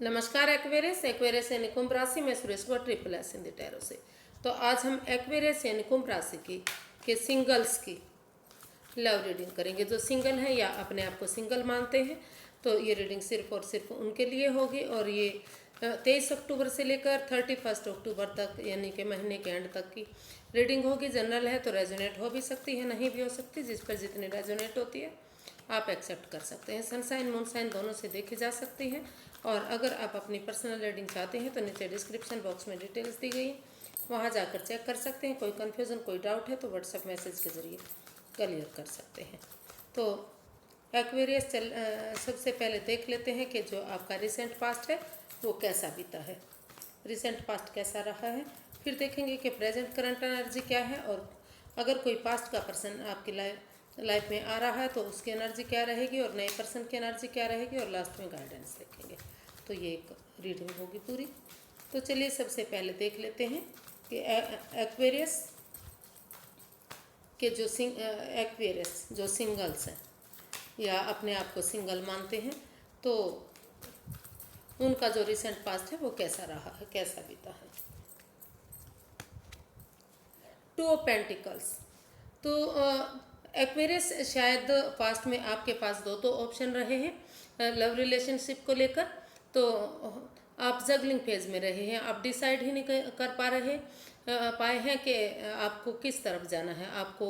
नमस्कार Aquarius Aquarius यानी कुंभ राशि में सुरेश को ट्रिपल एस हिंदी टैरो से। तो आज हम एक्वेरियस यानी कुंभ राशि की के सिंगल्स की लव रीडिंग करेंगे। जो सिंगल हैं या अपने आप को सिंगल मानते हैं तो ये रीडिंग सिर्फ और सिर्फ उनके लिए होगी। और ये 23 अक्टूबर से लेकर 31 अक्टूबर तक यानी कि महीने के एंड तक की रीडिंग होगी। जनरल है तो रेजोनेट हो भी सकती है, नहीं भी हो सकती। जिस पर जितनी रेजोनेट होती है आप एक्सेप्ट कर सकते हैं। सनसाइन मूनसाइन दोनों से देखी जा सकती है। और अगर आप अपनी पर्सनल रीडिंग चाहते हैं तो नीचे डिस्क्रिप्शन बॉक्स में डिटेल्स दी गई, वहाँ जाकर चेक कर सकते हैं। कोई कन्फ्यूज़न कोई डाउट है तो व्हाट्सएप मैसेज के ज़रिए क्लियर कर सकते हैं। तो एक्वेरियस सबसे पहले देख लेते हैं कि जो आपका रिसेंट पास्ट है वो कैसा बीता है, रिसेंट पास्ट कैसा रहा है। फिर देखेंगे कि प्रेजेंट करंट एनर्जी क्या है, और अगर कोई पास्ट का पर्सन आपकी लाइफ में आ रहा है तो उसकी एनर्जी क्या रहेगी और नए पर्सन की एनर्जी क्या रहेगी, और लास्ट में गाइडेंस देखेंगे। तो ये एक रीडिंग होगी पूरी। तो चलिए सबसे पहले देख लेते हैं कि एक्वेरियस के जो एक्वेरियस जो सिंगल्स हैं या अपने आप को सिंगल मानते हैं तो उनका जो रिसेंट पास्ट है वो कैसा रहा है, कैसा बीता है। Two of pentacles. तो एक्वेरियस शायद पास्ट में आपके पास दो ऑप्शन रहे हैं लव रिलेशनशिप को लेकर। तो आप जगलिंग फेज में रहे हैं, आप डिसाइड ही नहीं कर पाए हैं कि आपको किस तरफ जाना है। आपको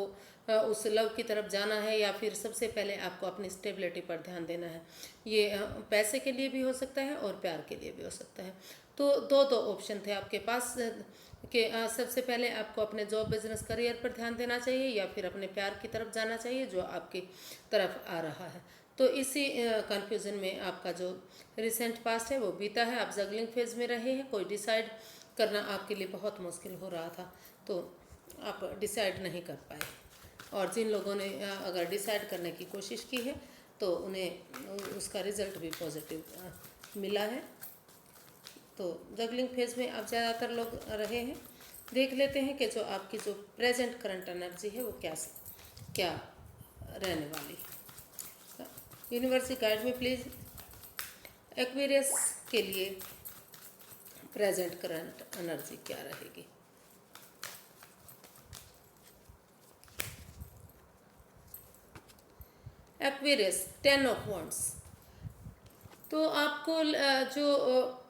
उस लव की तरफ जाना है या फिर सबसे पहले आपको अपनी स्टेबिलिटी पर ध्यान देना है। ये पैसे के लिए भी हो सकता है और प्यार के लिए भी हो सकता है। तो दो ऑप्शन थे आपके पास कि सबसे पहले आपको अपने जॉब बिजनेस करियर पर ध्यान देना चाहिए या फिर अपने प्यार की तरफ जाना चाहिए जो आपकी तरफ आ रहा है। तो इसी कंफ्यूजन में आपका जो रिसेंट पास्ट है वो बीता है। आप जगलिंग फेज में रहे हैं, कोई डिसाइड करना आपके लिए बहुत मुश्किल हो रहा था तो आप डिसाइड नहीं कर पाए। और जिन लोगों ने अगर डिसाइड करने की कोशिश की है तो उन्हें उसका रिजल्ट भी पॉजिटिव मिला है। तो जगलिंग फेज में आप ज़्यादातर लोग रहे हैं। देख लेते हैं कि जो आपकी जो प्रेजेंट करंट एनर्जी है वो क्या रहने वाली है। यूनिवर्सिटी गाइड में प्लीज़ एक्वेरियस के लिए प्रेजेंट करंट एनर्जी क्या रहेगी। Aquarius 10 of wands. तो आपको जो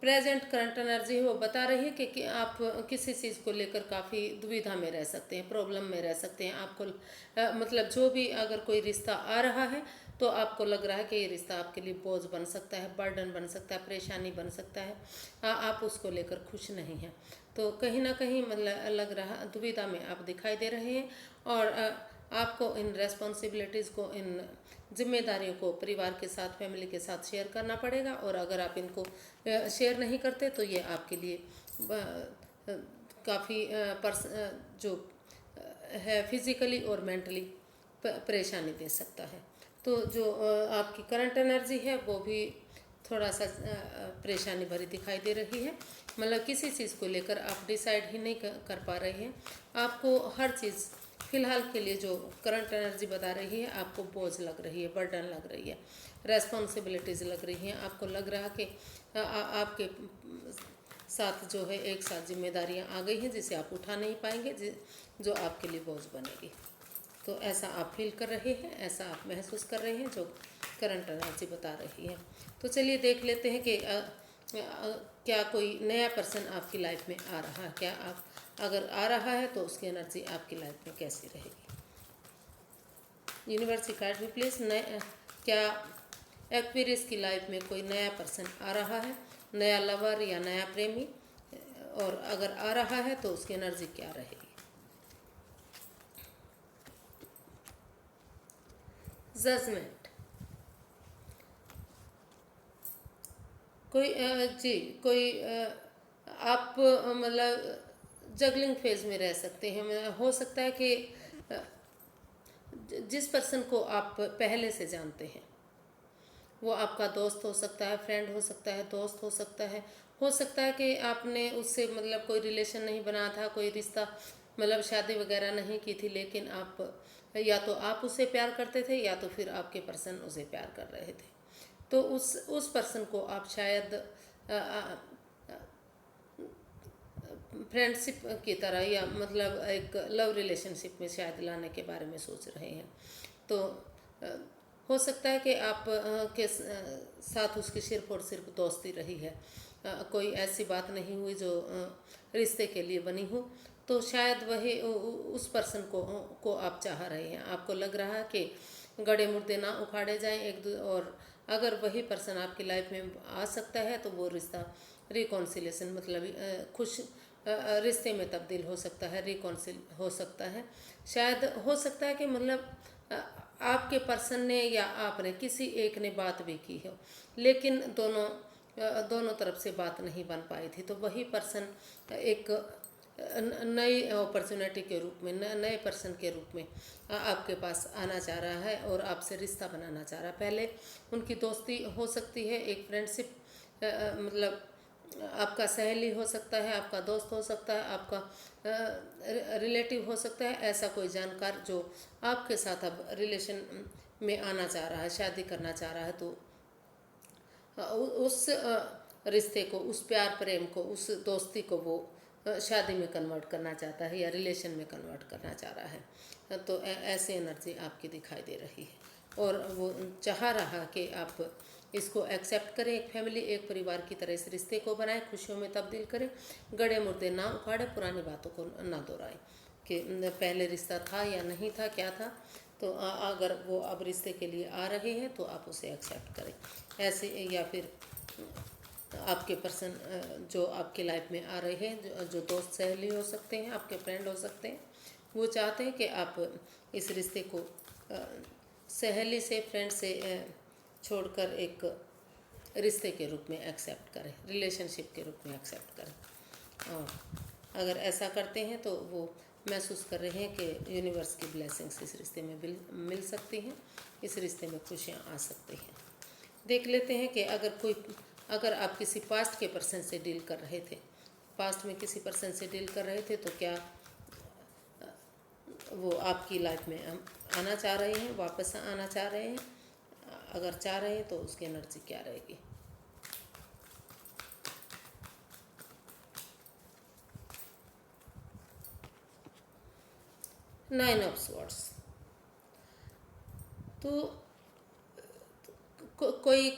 प्रेजेंट करंट एनर्जी है वो बता रही है कि आप किसी चीज़ को लेकर काफ़ी दुविधा में रह सकते हैं, प्रॉब्लम में रह सकते हैं। आपको मतलब जो भी अगर कोई रिश्ता आ रहा है तो आपको लग रहा है कि ये रिश्ता आपके लिए बोझ बन सकता है, बर्डन बन सकता है, परेशानी बन सकता है। आप उसको लेकर खुश नहीं हैं। तो कहीं ना कहीं मतलब लग रहा दुविधा में आप दिखाई दे रहे हैं। और आपको इन रेस्पॉन्सिबिलिटीज़ को, इन जिम्मेदारियों को परिवार के साथ, फैमिली के साथ शेयर करना पड़ेगा। और अगर आप इनको शेयर नहीं करते तो ये आपके लिए काफ़ी जो है फिज़िकली और मेंटली परेशानी दे सकता है। तो जो आपकी करंट एनर्जी है वो भी थोड़ा सा परेशानी भरी दिखाई दे रही है। मतलब किसी चीज़ को लेकर आप डिसाइड ही नहीं कर पा रहे हैं। आपको हर चीज़ फिलहाल के लिए जो करंट एनर्जी बता रही है आपको बोझ लग रही है, बर्डन लग रही है, रेस्पॉन्सिबिलिटीज़ लग रही हैं। आपको लग रहा कि आपके साथ जो है एक साथ जिम्मेदारियां आ गई हैं जिसे आप उठा नहीं पाएंगे, जो आपके लिए बोझ बनेगी। तो ऐसा आप फील कर रहे हैं, ऐसा आप महसूस कर रहे हैं जो करंट एनर्जी बता रही है। तो चलिए देख लेते हैं कि क्या कोई नया पर्सन आपकी लाइफ में आ रहा है। क्या आप अगर आ रहा है तो उसकी एनर्जी आपकी लाइफ में कैसी रहेगी। यूनिवर्सिटी कार्ड भी प्लीज़ क्या एक्वेरियस की लाइफ में कोई नया पर्सन आ रहा है, नया लवर या नया प्रेमी, और अगर आ रहा है तो उसकी एनर्जी क्या रहेगी। जजमेंट। कोई आप मतलब जगलिंग फेज में रह सकते हैं। हो सकता है कि जिस पर्सन को आप पहले से जानते हैं वो आपका दोस्त हो सकता है, फ्रेंड हो सकता है, दोस्त हो सकता है। हो सकता है कि आपने उससे मतलब कोई रिलेशन नहीं बना था, कोई रिश्ता मतलब शादी वगैरह नहीं की थी, लेकिन आप या तो आप उससे प्यार करते थे या तो फिर आपके पर्सन उसे प्यार कर रहे थे। तो उस पर्सन को आप शायद फ्रेंडशिप की तरह या मतलब एक लव रिलेशनशिप में शायद लाने के बारे में सोच रहे हैं। तो अ, हो सकता है कि आप साथ उसकी सिर्फ और सिर्फ दोस्ती रही है, कोई ऐसी बात नहीं हुई जो रिश्ते के लिए बनी हो। तो शायद वही उस पर्सन को आप चाह रहे हैं। आपको लग रहा है कि गड़े मुर्दे ना उखाड़े जाएं और अगर वही पर्सन आपकी लाइफ में आ सकता है तो वो रिश्ता रिकॉन्सिलेशन मतलब रिश्ते में तब्दील हो सकता है, रिकॉन्सिल हो सकता है। शायद हो सकता है कि मतलब आपके पर्सन ने या आपने किसी एक ने बात भी की हो, लेकिन दोनों तरफ से बात नहीं बन पाई थी। तो वही पर्सन एक नई अपॉर्चुनिटी के रूप में, नए पर्सन के रूप में आपके पास आना चाह रहा है और आपसे रिश्ता बनाना चाह रहा है। पहले उनकी दोस्ती हो सकती है, एक फ्रेंडशिप, मतलब आपका सहेली हो सकता है, आपका दोस्त हो सकता है, आपका रिलेटिव हो सकता है, ऐसा कोई जानकार जो आपके साथ अब रिलेशन में आना चाह रहा है, शादी करना चाह रहा है। तो उस रिश्ते को, उस प्यार प्रेम को, उस दोस्ती को वो शादी में कन्वर्ट करना चाहता है या रिलेशन में कन्वर्ट करना चाह रहा है। तो ऐसी एनर्जी आपकी दिखाई दे रही है और वो चाह रहा कि आप इसको एक्सेप्ट करें, एक फैमिली, एक परिवार की तरह इस रिश्ते को बनाएं, खुशियों में तब्दील करें, गड़े मुर्दे ना उखाड़े, पुरानी बातों को ना दोहराएं कि पहले रिश्ता था या नहीं था, क्या था। तो अगर वो अब रिश्ते के लिए आ रहे हैं तो आप उसे एक्सेप्ट करें ऐसे। या फिर आपके पर्सन जो आपकी लाइफ में आ रहे हैं, जो दोस्त सहेली हो सकते हैं, आपके फ्रेंड हो सकते हैं, वो चाहते हैं कि आप इस रिश्ते को सहेली से, फ्रेंड से छोड़कर एक रिश्ते के रूप में एक्सेप्ट करें, रिलेशनशिप के रूप में एक्सेप्ट करें। और अगर ऐसा करते हैं तो वो महसूस कर रहे हैं कि यूनिवर्स की ब्लेसिंग्स इस रिश्ते में मिल सकती हैं, इस रिश्ते में खुशियाँ आ सकती हैं। देख लेते हैं कि अगर आप किसी पास्ट के पर्सन से डील कर रहे थे, पास्ट में किसी पर्सन से डील कर रहे थे, तो क्या वो आपकी लाइफ में आना चाह रहे हैं, वापस आना चाह रहे हैं? अगर चाह रहे हैं तो उसकी एनर्जी क्या रहेगी? Nine of swords. तो कोई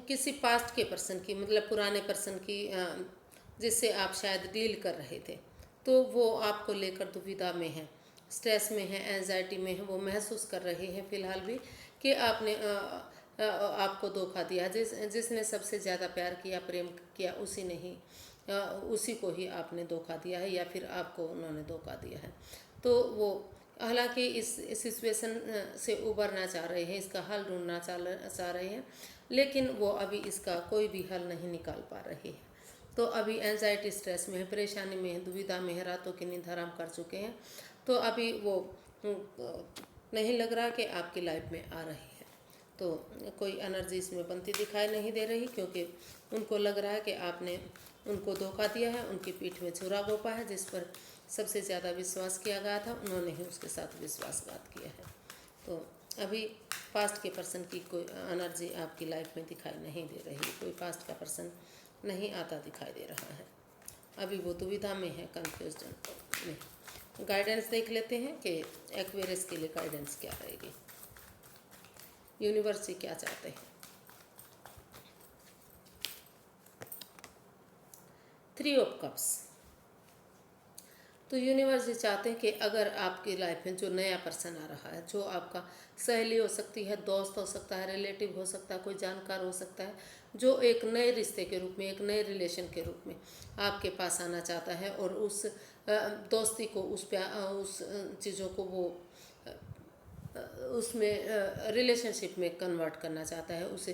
किसी पास्ट के पर्सन की, मतलब पुराने पर्सन की, जिससे आप शायद डील कर रहे थे, तो वो आपको लेकर दुविधा में है, स्ट्रेस में है, एंजाइटी में है। वो महसूस कर रहे हैं फिलहाल भी कि आपने आपको धोखा दिया। जिसने सबसे ज़्यादा प्यार किया, प्रेम किया, उसी ने ही उसी को ही आपने धोखा दिया है या फिर आपको उन्होंने धोखा दिया है। तो वो हालांकि इस सिचुएशन से उबरना चाह रहे हैं, इसका हल ढूंढना चाह रहे हैं, लेकिन वो अभी इसका कोई भी हल नहीं निकाल पा रहे हैं। तो अभी एंजाइटी, स्ट्रेस में है, परेशानी में है, दुविधा में है, रातों की नींद हराम कर चुके हैं। तो अभी वो नहीं लग रहा कि आपकी लाइफ में आ रही है। तो कोई एनर्जी इसमें बनती दिखाई नहीं दे रही, क्योंकि उनको लग रहा है कि आपने उनको धोखा दिया है, उनकी पीठ में छुरा घोंपा है। जिस पर सबसे ज़्यादा विश्वास किया गया था, उन्होंने ही उसके साथ विश्वासघात किया है। तो अभी पास्ट के पर्सन की कोई एनर्जी आपकी लाइफ में दिखाई नहीं दे रही, कोई पास्ट का पर्सन नहीं आता दिखाई दे रहा है। अभी वो दुविधा में है, कन्फ्यूजन में। गाइडेंस देख लेते हैं कि एक्वेरियस के लिए गाइडेंस क्या रहेगी, यूनिवर्स से क्या चाहते हैं। 3 ऑफ कप्स। तो यूनिवर्स ये चाहते हैं कि अगर आपकी लाइफ में जो नया पर्सन आ रहा है, जो आपका सहेली हो सकती है, दोस्त हो सकता है, रिलेटिव हो सकता है, कोई जानकार हो सकता है, जो एक नए रिश्ते के रूप में, एक नए रिलेशन के रूप में आपके पास आना चाहता है और उस दोस्ती को, उस चीज़ों को वो उसमें रिलेशनशिप में कन्वर्ट करना चाहता है, उसे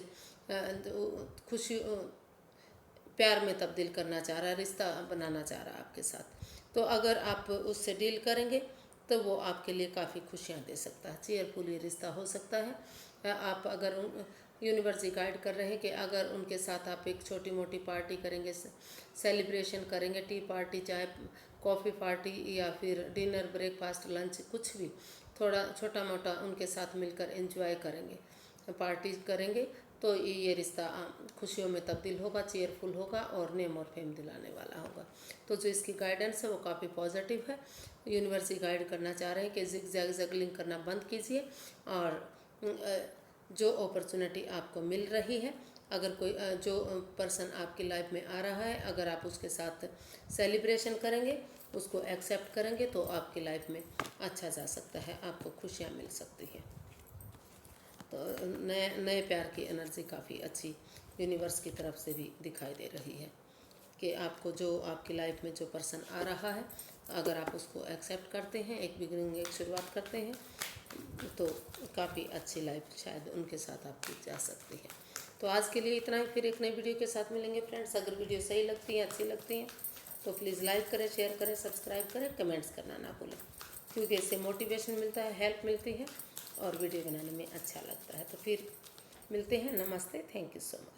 खुशी प्यार में तब्दील करना चाह रहा है, रिश्ता बनाना चाह रहा है आपके साथ। तो अगर आप उससे डील करेंगे तो वो आपके लिए काफ़ी खुशियाँ दे सकता है, चेयरफुल ये रिश्ता हो सकता है। आप अगर यूनिवर्स गाइड कर रहे हैं कि अगर उनके साथ आप एक छोटी मोटी पार्टी करेंगे, सेलिब्रेशन करेंगे, टी पार्टी, चाहे कॉफ़ी पार्टी या फिर डिनर, ब्रेकफास्ट, लंच, कुछ भी थोड़ा छोटा मोटा उनके साथ मिलकर एंजॉय करेंगे, पार्टी करेंगे, तो ये रिश्ता खुशियों में तब्दील होगा, चेयरफुल होगा और नेम और फेम दिलाने वाला होगा। तो जो इसकी गाइडेंस है वो काफ़ी पॉजिटिव है। यूनिवर्स गाइड करना चाह रहे हैं कि जिग जगलिंग करना बंद कीजिए और जो अपॉर्चुनिटी आपको मिल रही है, अगर कोई जो पर्सन आपकी लाइफ में आ रहा है, अगर आप उसके साथ सेलिब्रेशन करेंगे, उसको एक्सेप्ट करेंगे, तो आपकी लाइफ में अच्छा जा सकता है, आपको खुशियाँ मिल सकती हैं। तो नए नए प्यार की एनर्जी काफ़ी अच्छी यूनिवर्स की तरफ से भी दिखाई दे रही है कि आपको जो आपकी लाइफ में जो पर्सन आ रहा है, अगर आप उसको एक्सेप्ट करते हैं, एक बिगिनिंग, एक शुरुआत करते हैं, तो काफ़ी अच्छी लाइफ शायद उनके साथ आपकी जा सकती है। तो आज के लिए इतना ही, फिर एक नई वीडियो के साथ मिलेंगे फ्रेंड्स। अगर वीडियो सही लगती है, अच्छी लगती है, तो प्लीज़ लाइक करें, शेयर करें, सब्सक्राइब करें, कमेंट्स करना ना भूलें, क्योंकि इससे मोटिवेशन मिलता है, हेल्प मिलती है और वीडियो बनाने में अच्छा लगता है। तो फिर मिलते हैं। नमस्ते, थैंक यू सो मच।